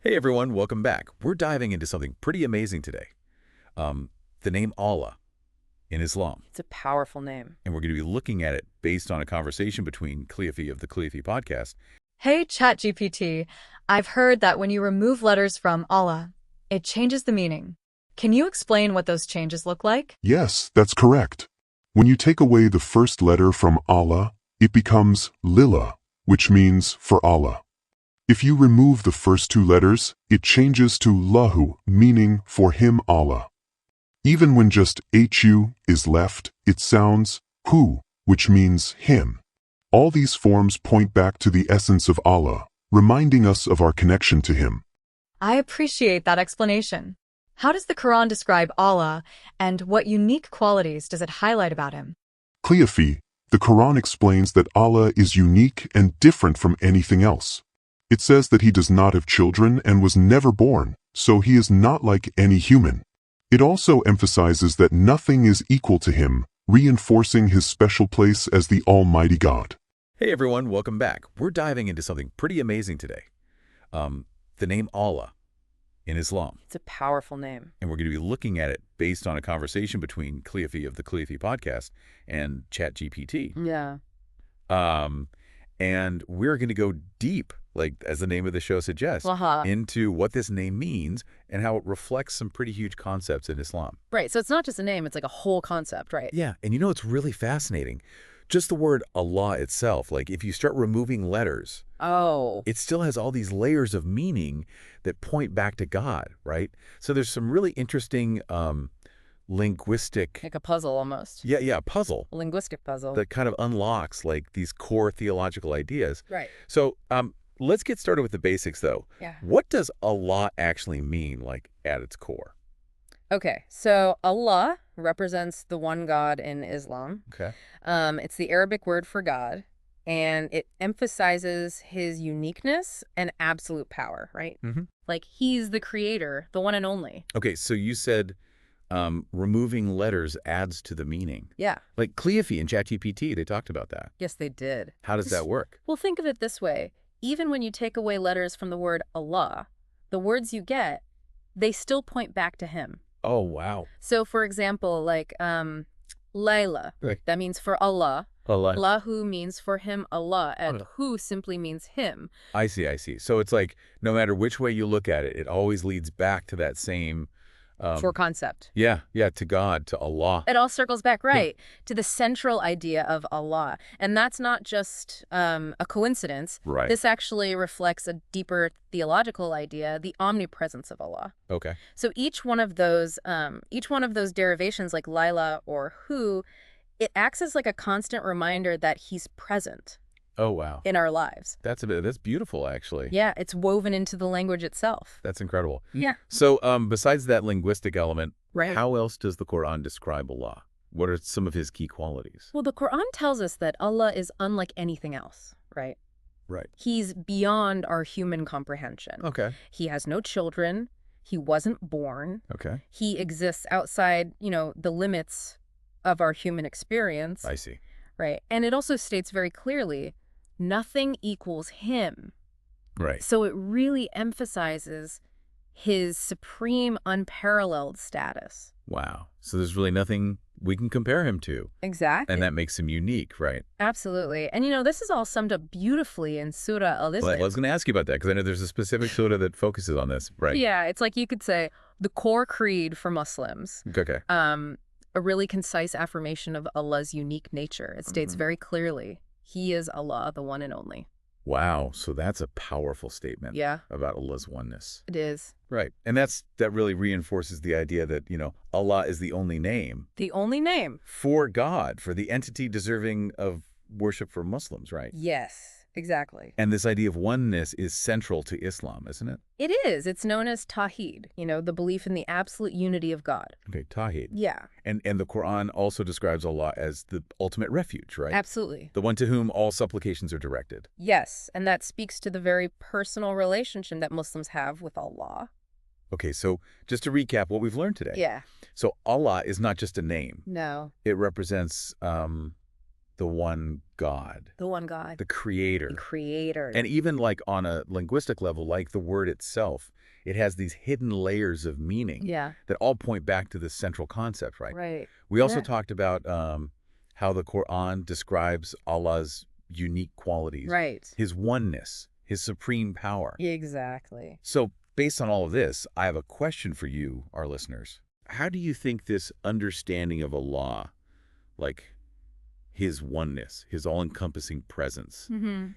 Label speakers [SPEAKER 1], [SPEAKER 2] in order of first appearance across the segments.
[SPEAKER 1] Hey everyone, welcome back. We're diving into something pretty amazing today. The name Allah in Islam.
[SPEAKER 2] It's a powerful name.
[SPEAKER 1] And we're going to be looking at it based on a conversation between Cleophee of the Cleophee podcast.
[SPEAKER 3] Hey ChatGPT, I've heard that when you remove letters from Allah, it changes the meaning. Can you explain what those changes look like?
[SPEAKER 4] Yes, that's correct. When you take away the first letter from Allah, it becomes Lillah, which means for Allah. If you remove the first two letters, it changes to Lahu, meaning for him Allah. Even when just HU is left, it sounds Hu, which means him. All these forms point back to the essence of Allah, reminding us of our connection to him.
[SPEAKER 3] I appreciate that explanation. How does the Quran describe Allah, and what unique qualities does it highlight about him?
[SPEAKER 4] Cleophee, the Quran explains that Allah is unique and different from anything else. It says that he does not have children and was never born, so he is not like any human. It also emphasizes that nothing is equal to him, reinforcing his special place as the Almighty God.
[SPEAKER 1] Hey everyone, welcome back. We're diving into something pretty amazing today. The name Allah in Islam.
[SPEAKER 2] It's a powerful name.
[SPEAKER 1] And we're going to be looking at it based on a conversation between Cleophee of the Cleophee podcast and ChatGPT.
[SPEAKER 2] Yeah.
[SPEAKER 1] And we're going to go deep, like as the name of the show suggests, into what this name means and how it reflects some pretty huge concepts in Islam.
[SPEAKER 2] Right. So it's not just a name, it's like a whole concept, right?
[SPEAKER 1] Yeah. And you know, it's really fascinating. Just the word Allah itself, like if you start removing letters, it still has all these layers of meaning that point back to God, right? So there's some really interesting linguistic...
[SPEAKER 2] Like a puzzle almost.
[SPEAKER 1] Yeah, a puzzle.
[SPEAKER 2] A linguistic puzzle.
[SPEAKER 1] That kind of unlocks like these core theological ideas.
[SPEAKER 2] Right.
[SPEAKER 1] So let's get started with the basics though.
[SPEAKER 2] Yeah.
[SPEAKER 1] What does Allah actually mean, like at its core?
[SPEAKER 2] Okay, so Allah represents the one God in Islam.
[SPEAKER 1] Okay.
[SPEAKER 2] It's the Arabic word for God, and it emphasizes his uniqueness and absolute power, right?
[SPEAKER 1] Mm-hmm.
[SPEAKER 2] Like he's the creator, the one and only.
[SPEAKER 1] Okay, so you said removing letters adds to the meaning.
[SPEAKER 2] Yeah.
[SPEAKER 1] Like Cleophee and ChatGPT, they talked about that.
[SPEAKER 2] Yes, they did.
[SPEAKER 1] How does that work?
[SPEAKER 2] Well, think of it this way. Even when you take away letters from the word Allah, the words you get, they still point back to him.
[SPEAKER 1] Oh, wow.
[SPEAKER 2] So, for example, like Layla,
[SPEAKER 1] Right.
[SPEAKER 2] that means for Allah.
[SPEAKER 1] Allah.
[SPEAKER 2] Lahu means for him Allah, and Hu simply means him.
[SPEAKER 1] I see. So it's like no matter which way you look at it, it always leads back to that same...
[SPEAKER 2] for concept.
[SPEAKER 1] Yeah, to God, to Allah.
[SPEAKER 2] It all circles back, right, to the central idea of Allah. And that's not just a coincidence.
[SPEAKER 1] Right.
[SPEAKER 2] This actually reflects a deeper theological idea, the omnipresence of Allah.
[SPEAKER 1] Okay.
[SPEAKER 2] So each one of those derivations, like Lila or Hu, it acts as like a constant reminder that he's present.
[SPEAKER 1] Oh, wow.
[SPEAKER 2] In our lives.
[SPEAKER 1] That's beautiful, actually.
[SPEAKER 2] Yeah, it's woven into the language itself.
[SPEAKER 1] That's incredible.
[SPEAKER 2] Yeah.
[SPEAKER 1] So besides that linguistic element,
[SPEAKER 2] Right.
[SPEAKER 1] How else does the Quran describe Allah? What are some of his key qualities?
[SPEAKER 2] Well, the Quran tells us that Allah is unlike anything else, right?
[SPEAKER 1] Right.
[SPEAKER 2] He's beyond our human comprehension.
[SPEAKER 1] Okay.
[SPEAKER 2] He has no children. He wasn't born.
[SPEAKER 1] Okay.
[SPEAKER 2] He exists outside, the limits of our human experience.
[SPEAKER 1] I see.
[SPEAKER 2] Right. And it also states very clearly, nothing equals him.
[SPEAKER 1] Right.
[SPEAKER 2] So it really emphasizes his supreme, unparalleled status.
[SPEAKER 1] Wow. So there's really nothing we can compare him to.
[SPEAKER 2] Exactly.
[SPEAKER 1] And that makes him unique, right?
[SPEAKER 2] Absolutely. And, this is all summed up beautifully in Surah Al-Ikhlas.
[SPEAKER 1] Well, I was going to ask you about that because I know there's a specific surah that focuses on this, right?
[SPEAKER 2] Yeah, it's like you could say the core creed for Muslims.
[SPEAKER 1] Okay.
[SPEAKER 2] A really concise affirmation of Allah's unique nature. It states very clearly, he is Allah, the one and only.
[SPEAKER 1] Wow. So that's a powerful statement.
[SPEAKER 2] Yeah.
[SPEAKER 1] About Allah's oneness.
[SPEAKER 2] It is.
[SPEAKER 1] Right. And that really reinforces the idea that, Allah is the only name.
[SPEAKER 2] The only name.
[SPEAKER 1] For God, for the entity deserving of worship for Muslims, right?
[SPEAKER 2] Yes, exactly.
[SPEAKER 1] And this idea of oneness is central to Islam, isn't it?
[SPEAKER 2] It is. It's known as Tawheed, the belief in the absolute unity of God.
[SPEAKER 1] Okay, Tawheed.
[SPEAKER 2] Yeah.
[SPEAKER 1] And the Quran also describes Allah as the ultimate refuge, right?
[SPEAKER 2] Absolutely.
[SPEAKER 1] The one to whom all supplications are directed.
[SPEAKER 2] Yes, and that speaks to the very personal relationship that Muslims have with Allah.
[SPEAKER 1] Okay, so just to recap what we've learned today.
[SPEAKER 2] Yeah.
[SPEAKER 1] So Allah is not just a name.
[SPEAKER 2] No.
[SPEAKER 1] It represents the one God.
[SPEAKER 2] The one God.
[SPEAKER 1] The creator.
[SPEAKER 2] The creator.
[SPEAKER 1] And even like on a linguistic level, like the word itself, it has these hidden layers of meaning that all point back to this central concept, right?
[SPEAKER 2] Right.
[SPEAKER 1] We also talked about how the Qur'an describes Allah's unique qualities.
[SPEAKER 2] Right.
[SPEAKER 1] His oneness, his supreme power.
[SPEAKER 2] Exactly.
[SPEAKER 1] So based on all of this, I have a question for you, our listeners. How do you think this understanding of Allah, like his oneness, his all-encompassing presence,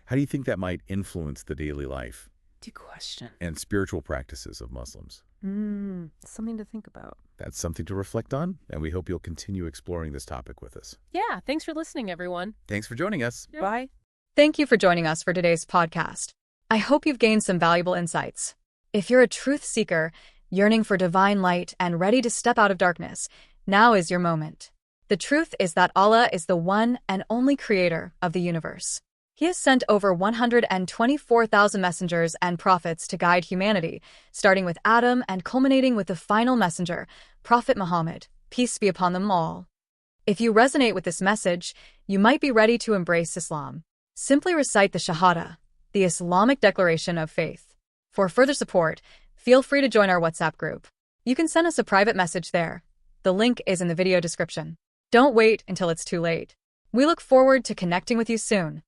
[SPEAKER 1] how do you think that might influence the daily life?
[SPEAKER 2] Good question.
[SPEAKER 1] And spiritual practices of Muslims?
[SPEAKER 2] Something to think about.
[SPEAKER 1] That's something to reflect on, and we hope you'll continue exploring this topic with us.
[SPEAKER 2] Yeah, thanks for listening, everyone.
[SPEAKER 1] Thanks for joining us.
[SPEAKER 2] Yeah. Bye.
[SPEAKER 3] Thank you for joining us for today's podcast. I hope you've gained some valuable insights. If you're a truth seeker, yearning for divine light and ready to step out of darkness, now is your moment. The truth is that Allah is the one and only creator of the universe. He has sent over 124,000 messengers and prophets to guide humanity, starting with Adam and culminating with the final messenger, Prophet Muhammad, peace be upon them all. If you resonate with this message, you might be ready to embrace Islam. Simply recite the Shahada, the Islamic declaration of faith. For further support, feel free to join our WhatsApp group. You can send us a private message there. The link is in the video description. Don't wait until it's too late. We look forward to connecting with you soon.